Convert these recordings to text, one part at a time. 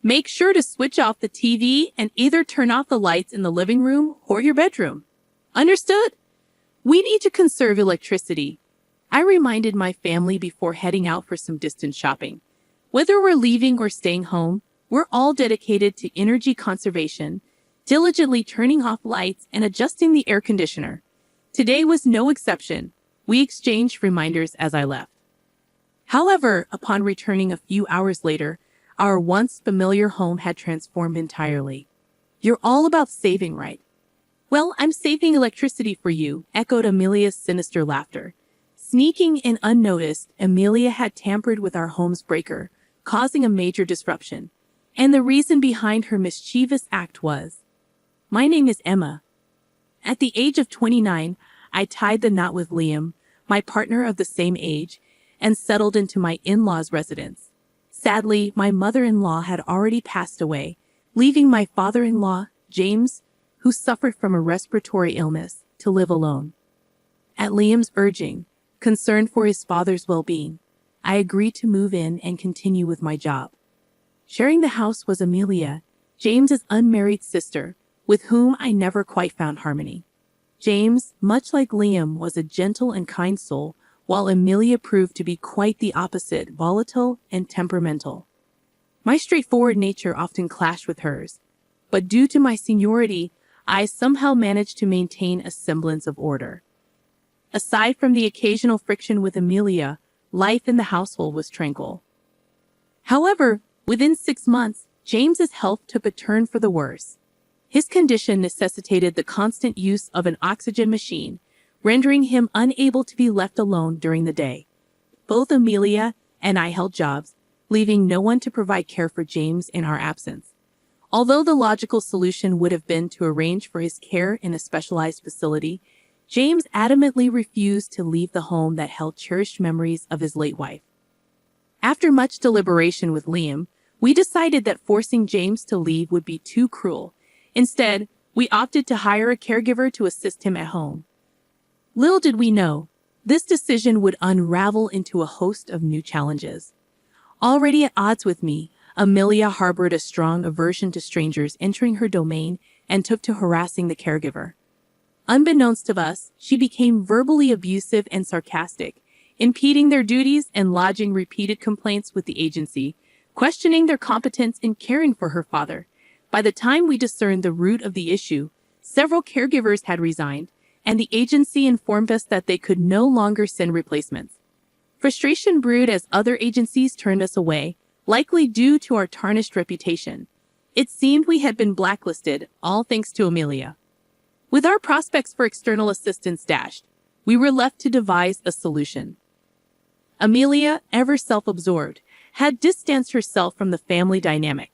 Make sure to switch off the TV and either turn off the lights in the living room or your bedroom. Understood? We need to conserve electricity. I reminded my family before heading out for some distance shopping. Whether we're leaving or staying home, we're all dedicated to energy conservation, diligently turning off lights and adjusting the air conditioner. Today was no exception. We exchanged reminders as I left. However, upon returning a few hours later, our once familiar home had transformed entirely. You're all about saving, right? Well, I'm saving electricity for you, echoed Amelia's sinister laughter. Sneaking in unnoticed, Amelia had tampered with our home's breaker, causing a major disruption. And the reason behind her mischievous act was, my name is Emma. At the age of 29, I tied the knot with Liam, my partner of the same age, and settled into my in-laws' residence. Sadly, my mother-in-law had already passed away, leaving my father-in-law, James, who suffered from a respiratory illness, to live alone. At Liam's urging, concerned for his father's well-being, I agreed to move in and continue with my job. Sharing the house was Amelia, James's unmarried sister, with whom I never quite found harmony. James, much like Liam, was a gentle and kind soul, while Amelia proved to be quite the opposite, volatile and temperamental. My straightforward nature often clashed with hers, but due to my seniority, I somehow managed to maintain a semblance of order. Aside from the occasional friction with Amelia, life in the household was tranquil. However, within 6 months, James's health took a turn for the worse. His condition necessitated the constant use of an oxygen machine, rendering him unable to be left alone during the day. Both Amelia and I held jobs, leaving no one to provide care for James in our absence. Although the logical solution would have been to arrange for his care in a specialized facility, James adamantly refused to leave the home that held cherished memories of his late wife. After much deliberation with Liam, we decided that forcing James to leave would be too cruel. Instead, we opted to hire a caregiver to assist him at home. Little did we know, this decision would unravel into a host of new challenges. Already at odds with me, Amelia harbored a strong aversion to strangers entering her domain and took to harassing the caregiver. Unbeknownst to us, she became verbally abusive and sarcastic, impeding their duties and lodging repeated complaints with the agency, questioning their competence in caring for her father. By the time we discerned the root of the issue, several caregivers had resigned, and the agency informed us that they could no longer send replacements. Frustration brewed as other agencies turned us away, likely due to our tarnished reputation. It seemed we had been blacklisted, all thanks to Amelia. With our prospects for external assistance dashed, we were left to devise a solution. Amelia, ever self-absorbed, had distanced herself from the family dynamic.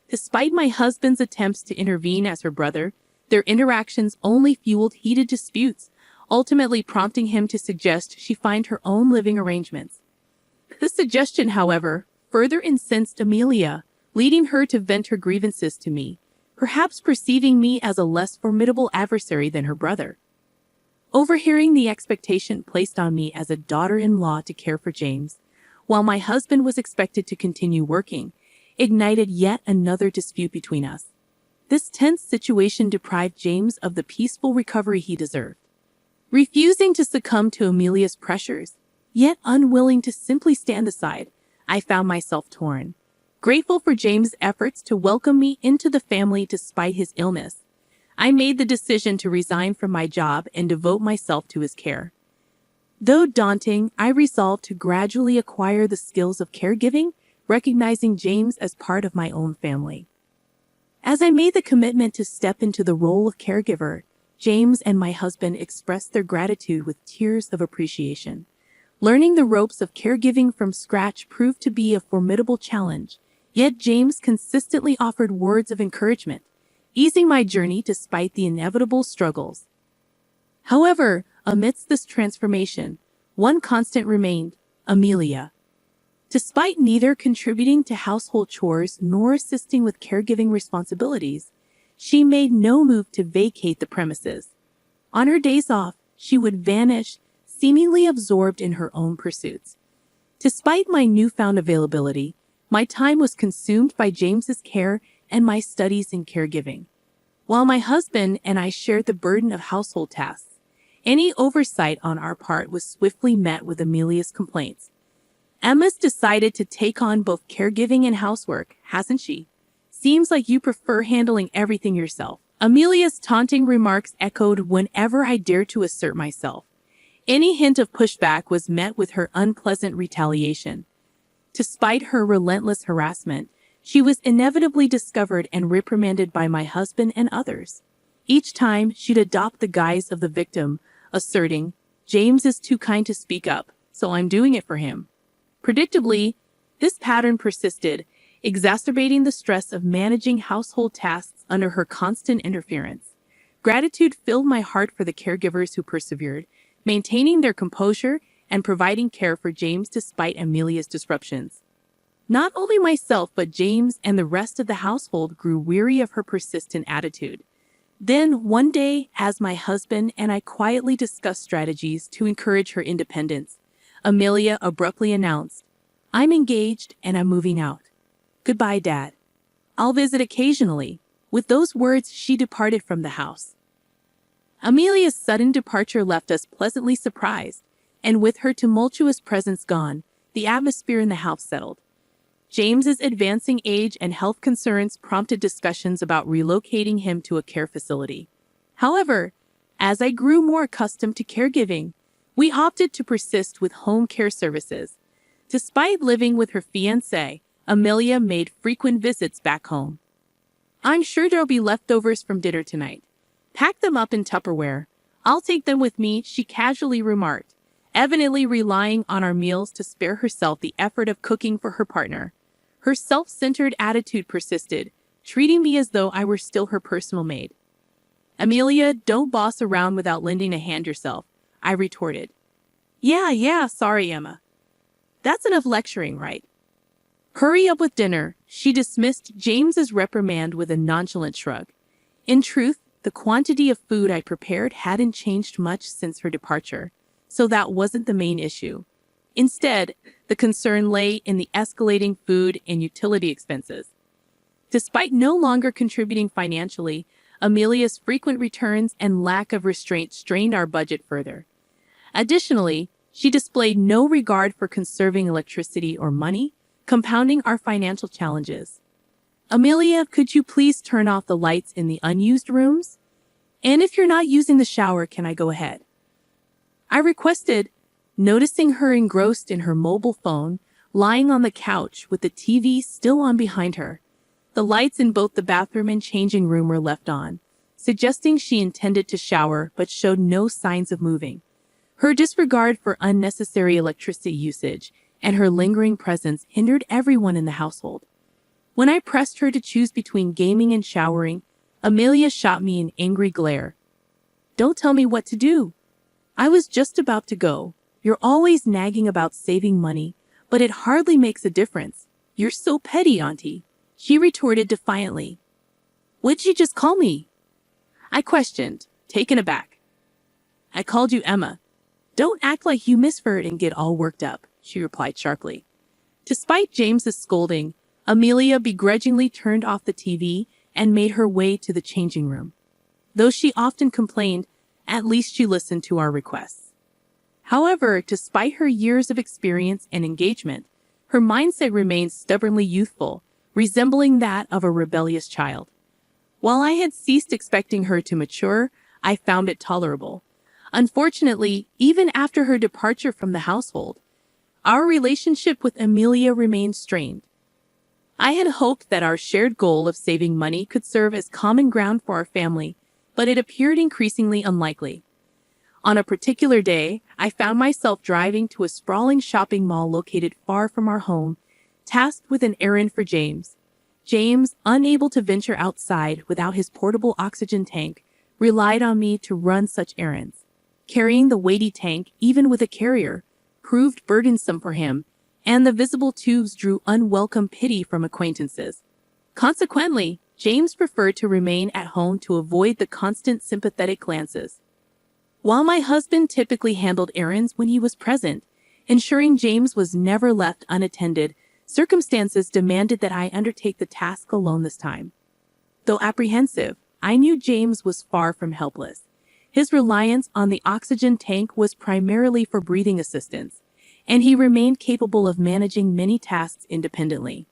Despite my husband's attempts to intervene as her brother, their interactions only fueled heated disputes, ultimately prompting him to suggest she find her own living arrangements. This suggestion, however, further incensed Amelia, leading her to vent her grievances to me, perhaps perceiving me as a less formidable adversary than her brother. Overhearing the expectation placed on me as a daughter-in-law to care for James, while my husband was expected to continue working, ignited yet another dispute between us. This tense situation deprived James of the peaceful recovery he deserved. Refusing to succumb to Amelia's pressures, yet unwilling to simply stand aside, I found myself torn. Grateful for James' efforts to welcome me into the family despite his illness, I made the decision to resign from my job and devote myself to his care. Though daunting, I resolved to gradually acquire the skills of caregiving, recognizing James as part of my own family. As I made the commitment to step into the role of caregiver, James and my husband expressed their gratitude with tears of appreciation. Learning the ropes of caregiving from scratch proved to be a formidable challenge, yet James consistently offered words of encouragement, easing my journey despite the inevitable struggles. However, amidst this transformation, one constant remained: Amelia. Despite neither contributing to household chores nor assisting with caregiving responsibilities, she made no move to vacate the premises. On her days off, she would vanish, seemingly absorbed in her own pursuits. Despite my newfound availability, My time was consumed by James's care and my studies in caregiving. While my husband and I shared the burden of household tasks, any oversight on our part was swiftly met with Amelia's complaints. Emma's decided to take on both caregiving and housework, hasn't she? Seems like you prefer handling everything yourself. Amelia's taunting remarks echoed whenever I dared to assert myself. Any hint of pushback was met with her unpleasant retaliation. Despite her relentless harassment, she was inevitably discovered and reprimanded by my husband and others. Each time, she'd adopt the guise of the victim, asserting, "James is too kind to speak up, so I'm doing it for him." Predictably, this pattern persisted, exacerbating the stress of managing household tasks under her constant interference. Gratitude filled my heart for the caregivers who persevered, maintaining their composure and providing care for James despite Amelia's disruptions. Not only myself but James and the rest of the household grew weary of her persistent attitude. Then, one day, as my husband and I quietly discussed strategies to encourage her independence, Amelia abruptly announced, "I'm engaged and I'm moving out. Goodbye, Dad. I'll visit occasionally." With those words, she departed from the house. Amelia's sudden departure left us pleasantly surprised, and with her tumultuous presence gone, the atmosphere in the house settled. James's advancing age and health concerns prompted discussions about relocating him to a care facility. However, as I grew more accustomed to caregiving, we opted to persist with home care services. Despite living with her fiancé, Amelia made frequent visits back home. "I'm sure there'll be leftovers from dinner tonight. Pack them up in Tupperware. I'll take them with me," she casually remarked, evidently relying on our meals to spare herself the effort of cooking for her partner. Her self-centered attitude persisted, treating me as though I were still her personal maid. "Amelia, don't boss around without lending a hand yourself," I retorted. Yeah, sorry, Emma. That's enough lecturing, right? Hurry up with dinner," she dismissed James's reprimand with a nonchalant shrug. In truth, the quantity of food I prepared hadn't changed much since her departure, so that wasn't the main issue. Instead, the concern lay in the escalating food and utility expenses. Despite no longer contributing financially, Amelia's frequent returns and lack of restraint strained our budget further. Additionally, she displayed no regard for conserving electricity or money, compounding our financial challenges. "Amelia, could you please turn off the lights in the unused rooms? And if you're not using the shower, can I go ahead?" I requested, noticing her engrossed in her mobile phone, lying on the couch with the TV still on behind her. The lights in both the bathroom and changing room were left on, suggesting she intended to shower but showed no signs of moving. Her disregard for unnecessary electricity usage and her lingering presence hindered everyone in the household. When I pressed her to choose between gaming and showering, Amelia shot me an angry glare. "Don't tell me what to do. I was just about to go. You're always nagging about saving money, but it hardly makes a difference. You're so petty, Auntie," she retorted defiantly. "What'd you just call me?" I questioned, taken aback. "I called you Emma." "Don't act like you misheard and get all worked up," she replied sharply. Despite James's scolding, Amelia begrudgingly turned off the TV and made her way to the changing room. Though she often complained, at least she listened to our requests. However, despite her years of experience and engagement, her mindset remained stubbornly youthful, resembling that of a rebellious child. While I had ceased expecting her to mature, I found it tolerable. Unfortunately, even after her departure from the household, our relationship with Amelia remained strained. I had hoped that our shared goal of saving money could serve as common ground for our family, but it appeared increasingly unlikely. On a particular day, I found myself driving to a sprawling shopping mall located far from our home, tasked with an errand for James. James, unable to venture outside without his portable oxygen tank, relied on me to run such errands. Carrying the weighty tank, even with a carrier, proved burdensome for him, and the visible tubes drew unwelcome pity from acquaintances. Consequently, James preferred to remain at home to avoid the constant sympathetic glances. While my husband typically handled errands when he was present, ensuring James was never left unattended Circumstances demanded that I undertake the task alone this time. Though apprehensive, I knew James was far from helpless. His reliance on the oxygen tank was primarily for breathing assistance, and he remained capable of managing many tasks independently.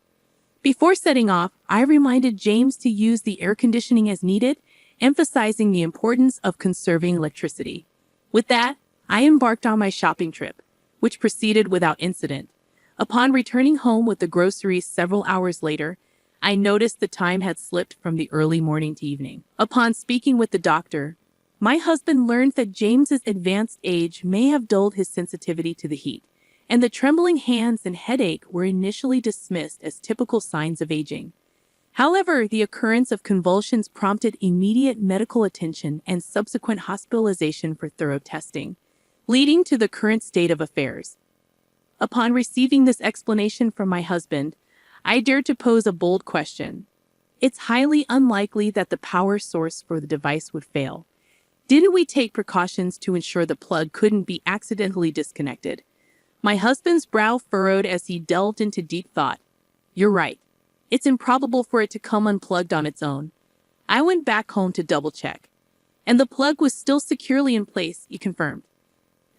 Before setting off, I reminded James to use the air conditioning as needed, emphasizing the importance of conserving electricity. With that, I embarked on my shopping trip, which proceeded without incident. Upon returning home with the groceries several hours later, I noticed the time had slipped from the early morning to evening. Upon speaking with the doctor, my husband learned that James's advanced age may have dulled his sensitivity to the heat, and the trembling hands and headache were initially dismissed as typical signs of aging. However, the occurrence of convulsions prompted immediate medical attention and subsequent hospitalization for thorough testing, leading to the current state of affairs. Upon receiving this explanation from my husband, I dared to pose a bold question. It's highly unlikely that the power source for the device would fail. Didn't we take precautions to ensure the plug couldn't be accidentally disconnected? My husband's brow furrowed as he delved into deep thought. You're right. It's improbable for it to come unplugged on its own. I went back home to double-check, and the plug was still securely in place, he confirmed.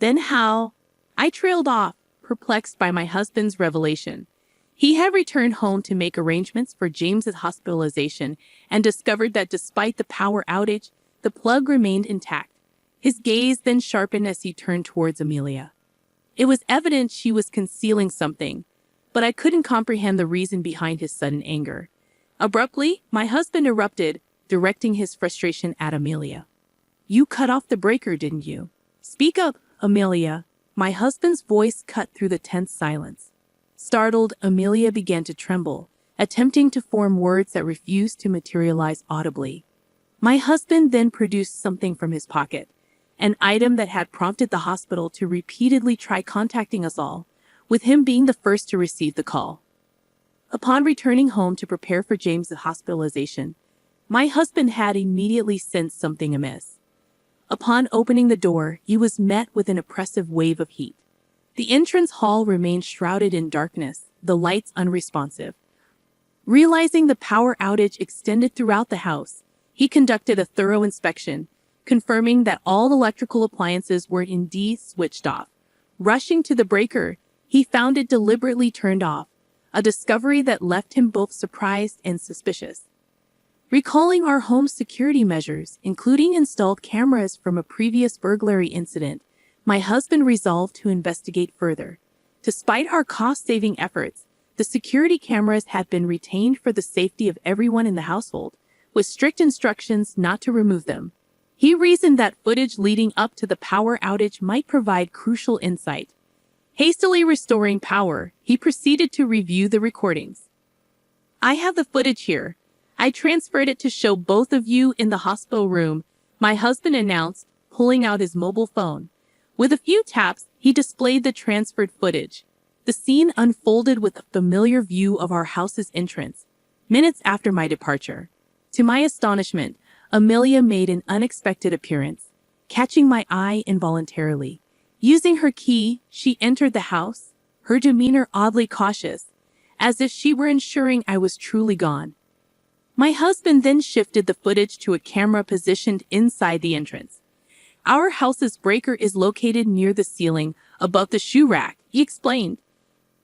Then how? I trailed off, perplexed by my husband's revelation. He had returned home to make arrangements for James's hospitalization and discovered that despite the power outage, the plug remained intact. His gaze then sharpened as he turned towards Amelia. It was evident she was concealing something, but I couldn't comprehend the reason behind his sudden anger. Abruptly, my husband erupted, directing his frustration at Amelia. You cut off the breaker, didn't you? Speak up, Amelia. My husband's voice cut through the tense silence. Startled, Amelia began to tremble, attempting to form words that refused to materialize audibly. My husband then produced something from his pocket, an item that had prompted the hospital to repeatedly try contacting us all, with him being the first to receive the call. Upon returning home to prepare for James's hospitalization, my husband had immediately sensed something amiss. Upon opening the door, he was met with an oppressive wave of heat. The entrance hall remained shrouded in darkness, the lights unresponsive. Realizing the power outage extended throughout the house, he conducted a thorough inspection, confirming that all electrical appliances were indeed switched off. Rushing to the breaker, he found it deliberately turned off, a discovery that left him both surprised and suspicious. Recalling our home's security measures, including installed cameras from a previous burglary incident, my husband resolved to investigate further. Despite our cost-saving efforts, the security cameras had been retained for the safety of everyone in the household, with strict instructions not to remove them. He reasoned that footage leading up to the power outage might provide crucial insight. Hastily restoring power, he proceeded to review the recordings. I have the footage here. I transferred it to show both of you in the hospital room, my husband announced, pulling out his mobile phone. With a few taps, he displayed the transferred footage. The scene unfolded with a familiar view of our house's entrance, minutes after my departure. To my astonishment, Amelia made an unexpected appearance, catching my eye involuntarily. Using her key, she entered the house, her demeanor oddly cautious, as if she were ensuring I was truly gone. My husband then shifted the footage to a camera positioned inside the entrance. Our house's breaker is located near the ceiling, above the shoe rack, he explained.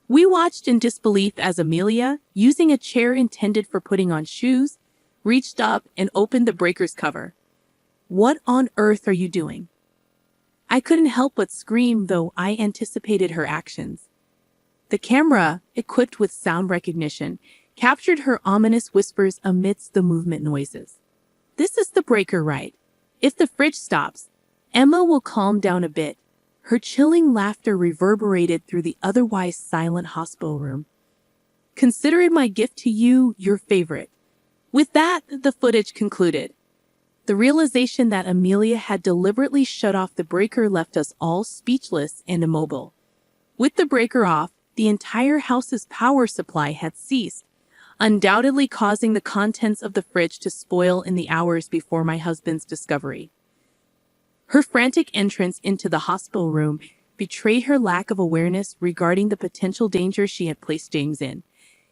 We watched in disbelief as Amelia, using a chair intended for putting on shoes, reached up and opened the breaker's cover. What on earth are you doing? I couldn't help but scream, though I anticipated her actions. The camera, equipped with sound recognition, captured her ominous whispers amidst the movement noises. This is the breaker, right? If the fridge stops, Emma will calm down a bit. Her chilling laughter reverberated through the otherwise silent hospital room. Consider it my gift to you, your favorite. With that, the footage concluded. The realization that Amelia had deliberately shut off the breaker left us all speechless and immobile. With the breaker off, the entire house's power supply had ceased, undoubtedly causing the contents of the fridge to spoil in the hours before my husband's discovery. Her frantic entrance into the hospital room betrayed her lack of awareness regarding the potential danger she had placed James in.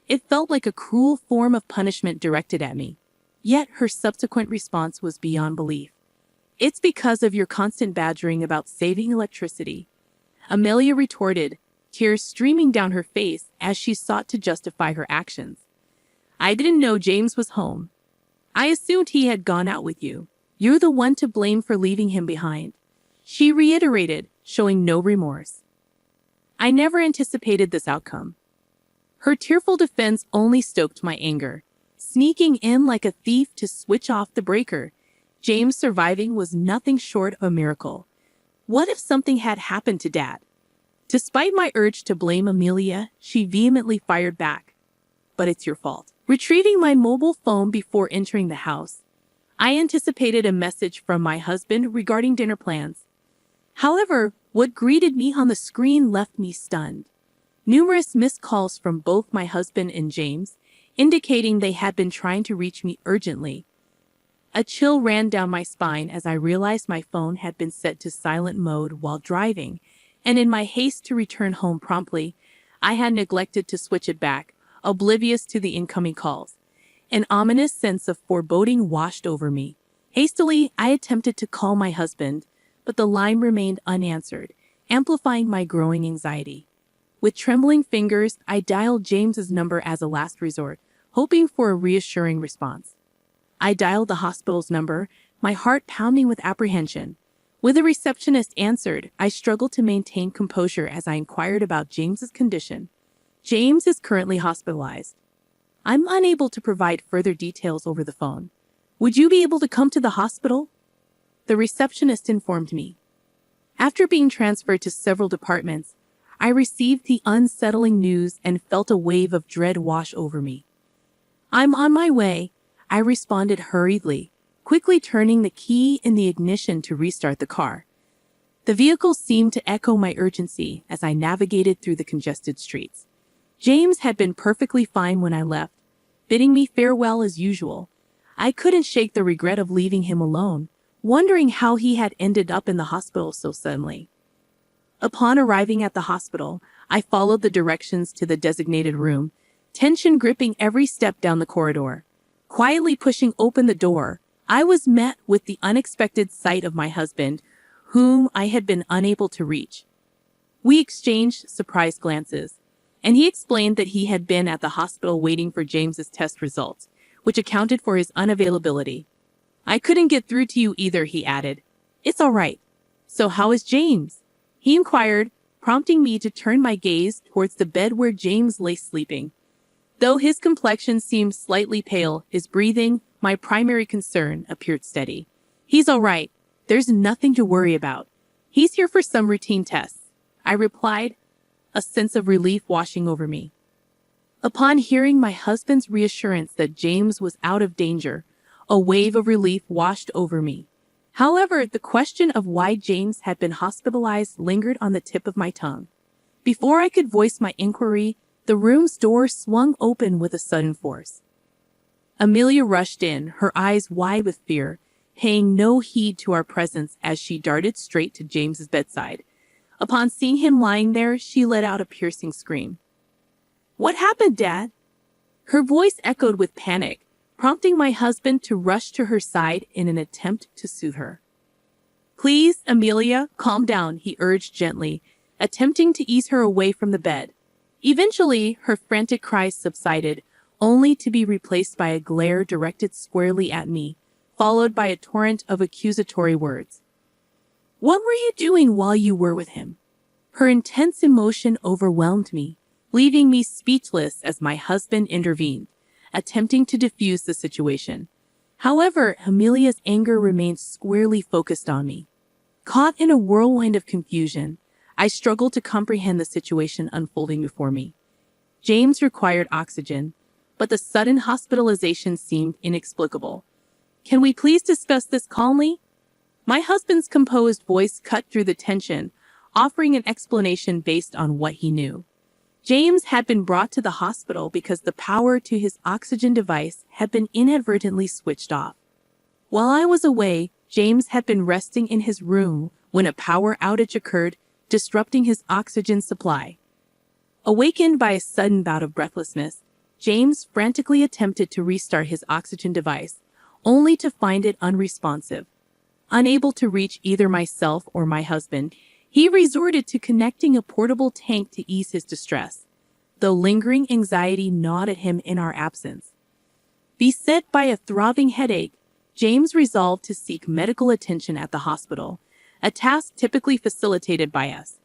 It felt like a cruel form of punishment directed at me. Yet her subsequent response was beyond belief. "It's because of your constant badgering about saving electricity," Amelia retorted, tears streaming down her face as she sought to justify her actions. "I didn't know James was home. I assumed he had gone out with you. You're the one to blame for leaving him behind," she reiterated, showing no remorse. I never anticipated this outcome. Her tearful defense only stoked my anger. Sneaking in like a thief to switch off the breaker, James surviving was nothing short of a miracle. What if something had happened to Dad? Despite my urge to blame Amelia, she vehemently fired back. "But it's your fault." Retrieving my mobile phone before entering the house, I anticipated a message from my husband regarding dinner plans. However, what greeted me on the screen left me stunned. Numerous missed calls from both my husband and James, indicating they had been trying to reach me urgently. A chill ran down my spine as I realized my phone had been set to silent mode while driving, and in my haste to return home promptly, I had neglected to switch it back, oblivious to the incoming calls. An ominous sense of foreboding washed over me. Hastily, I attempted to call my husband, but the line remained unanswered, amplifying my growing anxiety. With trembling fingers, I dialed James's number as a last resort, hoping for a reassuring response. I dialed the hospital's number, my heart pounding with apprehension. When the receptionist answered, I struggled to maintain composure as I inquired about James's condition. "James is currently hospitalized. I'm unable to provide further details over the phone. Would you be able to come to the hospital?" The receptionist informed me. After being transferred to several departments, I received the unsettling news and felt a wave of dread wash over me. "I'm on my way," I responded hurriedly, quickly turning the key in the ignition to restart the car. The vehicle seemed to echo my urgency as I navigated through the congested streets. James had been perfectly fine when I left, bidding me farewell as usual. I couldn't shake the regret of leaving him alone, wondering how he had ended up in the hospital so suddenly. Upon arriving at the hospital, I followed the directions to the designated room, tension gripping every step down the corridor. Quietly pushing open the door, I was met with the unexpected sight of my husband, whom I had been unable to reach. We exchanged surprised glances, and he explained that he had been at the hospital waiting for James's test results, which accounted for his unavailability. "I couldn't get through to you either," he added. "It's all right. So how is James?" he inquired, prompting me to turn my gaze towards the bed where James lay sleeping. Though his complexion seemed slightly pale, his breathing, my primary concern, appeared steady. "He's all right. There's nothing to worry about. He's here for some routine tests," I replied, a sense of relief washing over me. Upon hearing my husband's reassurance that James was out of danger, a wave of relief washed over me. However, the question of why James had been hospitalized lingered on the tip of my tongue. Before I could voice my inquiry, the room's door swung open with a sudden force. Amelia rushed in, her eyes wide with fear, paying no heed to our presence as she darted straight to James's bedside. Upon seeing him lying there, she let out a piercing scream. "What happened, Dad?" Her voice echoed with panic, prompting my husband to rush to her side in an attempt to soothe her. "Please, Amelia, calm down," he urged gently, attempting to ease her away from the bed. Eventually, her frantic cries subsided, only to be replaced by a glare directed squarely at me, followed by a torrent of accusatory words. "What were you doing while you were with him?" Her intense emotion overwhelmed me, leaving me speechless as my husband intervened, attempting to defuse the situation. However, Amelia's anger remained squarely focused on me. Caught in a whirlwind of confusion, I struggled to comprehend the situation unfolding before me. James required oxygen, but the sudden hospitalization seemed inexplicable. "Can we please discuss this calmly?" My husband's composed voice cut through the tension, offering an explanation based on what he knew. James had been brought to the hospital because the power to his oxygen device had been inadvertently switched off. While I was away, James had been resting in his room when a power outage occurred, disrupting his oxygen supply. Awakened by a sudden bout of breathlessness, James frantically attempted to restart his oxygen device, only to find it unresponsive. Unable to reach either myself or my husband, he resorted to connecting a portable tank to ease his distress, though lingering anxiety gnawed at him in our absence. Beset by a throbbing headache, James resolved to seek medical attention at the hospital, a task typically facilitated by us.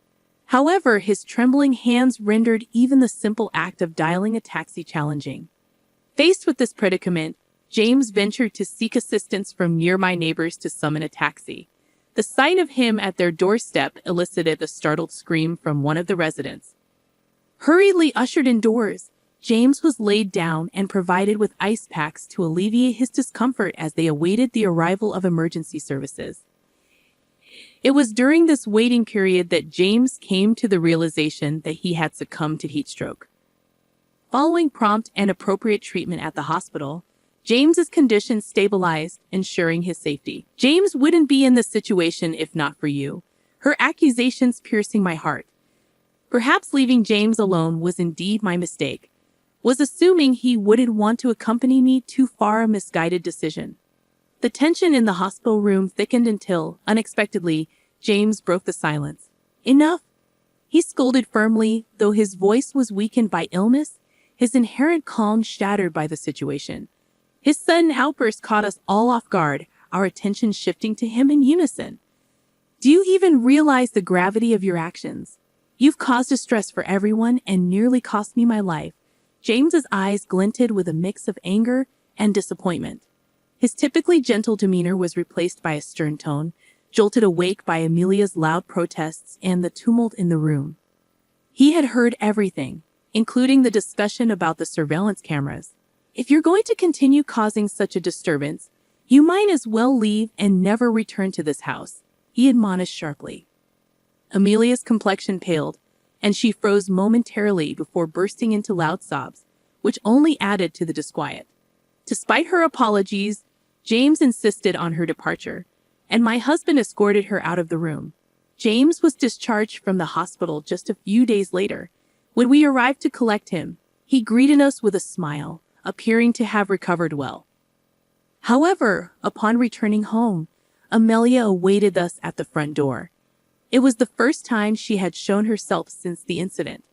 However, his trembling hands rendered even the simple act of dialing a taxi challenging. Faced with this predicament, James ventured to seek assistance from nearby neighbors to summon a taxi. The sight of him at their doorstep elicited a startled scream from one of the residents. Hurriedly ushered indoors, James was laid down and provided with ice packs to alleviate his discomfort as they awaited the arrival of emergency services. It was during this waiting period that James came to the realization that he had succumbed to heat stroke. Following prompt and appropriate treatment at the hospital, James's condition stabilized, ensuring his safety. James wouldn't be in this situation if not for you. Her accusations piercing my heart. Perhaps leaving James alone was indeed my mistake. Was assuming he wouldn't want to accompany me too far a misguided decision. The tension in the hospital room thickened until, unexpectedly, James broke the silence. Enough! He scolded firmly, though his voice was weakened by illness, his inherent calm shattered by the situation. His sudden outburst caught us all off guard, our attention shifting to him in unison. Do you even realize the gravity of your actions? You've caused distress for everyone and nearly cost me my life. James's eyes glinted with a mix of anger and disappointment. His typically gentle demeanor was replaced by a stern tone, jolted awake by Amelia's loud protests and the tumult in the room. He had heard everything, including the discussion about the surveillance cameras. If you're going to continue causing such a disturbance, you might as well leave and never return to this house, he admonished sharply. Amelia's complexion paled, and she froze momentarily before bursting into loud sobs, which only added to the disquiet. Despite her apologies, James insisted on her departure, and my husband escorted her out of the room. James was discharged from the hospital just a few days later. When we arrived to collect him, he greeted us with a smile, appearing to have recovered well. However, upon returning home, Amelia awaited us at the front door. It was the first time she had shown herself since the incident.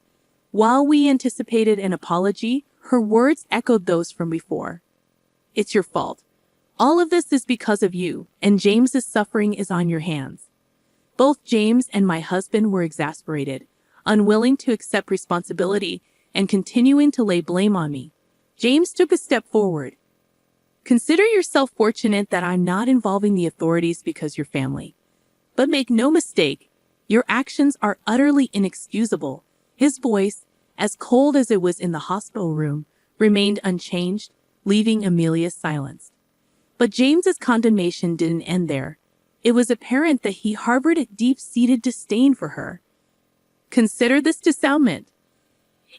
While we anticipated an apology, her words echoed those from before. It's your fault. All of this is because of you, and James's suffering is on your hands. Both James and my husband were exasperated, unwilling to accept responsibility and continuing to lay blame on me. James took a step forward. Consider yourself fortunate that I'm not involving the authorities because you're family. But make no mistake, your actions are utterly inexcusable. His voice, as cold as it was in the hospital room, remained unchanged, leaving Amelia silenced. But James's condemnation didn't end there. It was apparent that he harbored a deep-seated disdain for her. Consider this dissownment.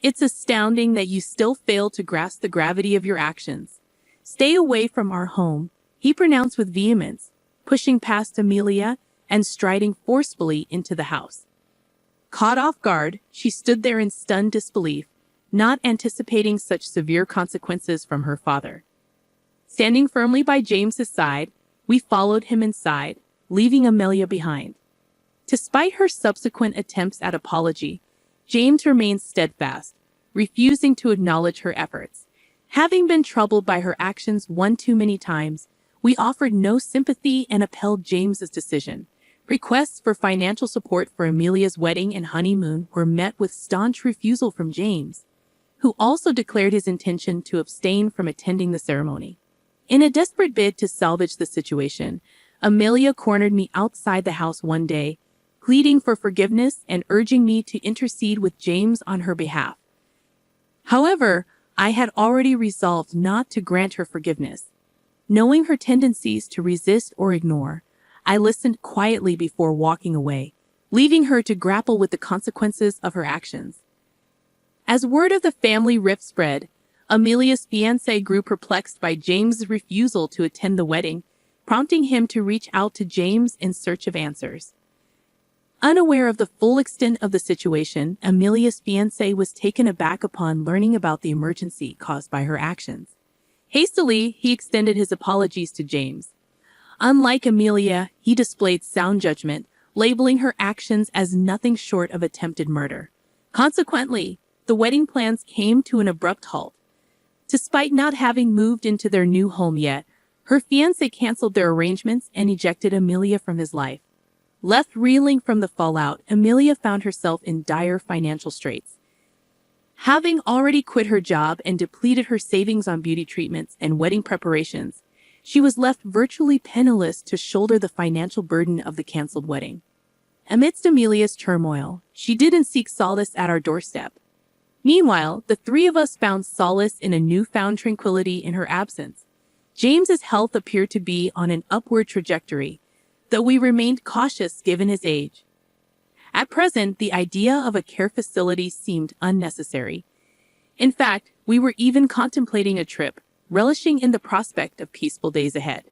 It's astounding that you still fail to grasp the gravity of your actions. Stay away from our home, he pronounced with vehemence, pushing past Amelia and striding forcefully into the house. Caught off guard, she stood there in stunned disbelief, not anticipating such severe consequences from her father. Standing firmly by James's side, we followed him inside, leaving Amelia behind. Despite her subsequent attempts at apology, James remained steadfast, refusing to acknowledge her efforts. Having been troubled by her actions one too many times, we offered no sympathy and upheld James's decision. Requests for financial support for Amelia's wedding and honeymoon were met with staunch refusal from James, who also declared his intention to abstain from attending the ceremony. In a desperate bid to salvage the situation, Amelia cornered me outside the house one day, pleading for forgiveness and urging me to intercede with James on her behalf. However, I had already resolved not to grant her forgiveness. Knowing her tendencies to resist or ignore, I listened quietly before walking away, leaving her to grapple with the consequences of her actions. As word of the family rift spread, Amelia's fiancé grew perplexed by James's refusal to attend the wedding, prompting him to reach out to James in search of answers. Unaware of the full extent of the situation, Amelia's fiancé was taken aback upon learning about the emergency caused by her actions. Hastily, he extended his apologies to James. Unlike Amelia, he displayed sound judgment, labeling her actions as nothing short of attempted murder. Consequently, the wedding plans came to an abrupt halt. Despite not having moved into their new home yet, her fiancé canceled their arrangements and ejected Amelia from his life. Left reeling from the fallout, Amelia found herself in dire financial straits. Having already quit her job and depleted her savings on beauty treatments and wedding preparations, she was left virtually penniless to shoulder the financial burden of the canceled wedding. Amidst Amelia's turmoil, she didn't seek solace at our doorstep. Meanwhile, the three of us found solace in a newfound tranquility in her absence. James's health appeared to be on an upward trajectory, though we remained cautious given his age. At present, the idea of a care facility seemed unnecessary. In fact, we were even contemplating a trip, relishing in the prospect of peaceful days ahead.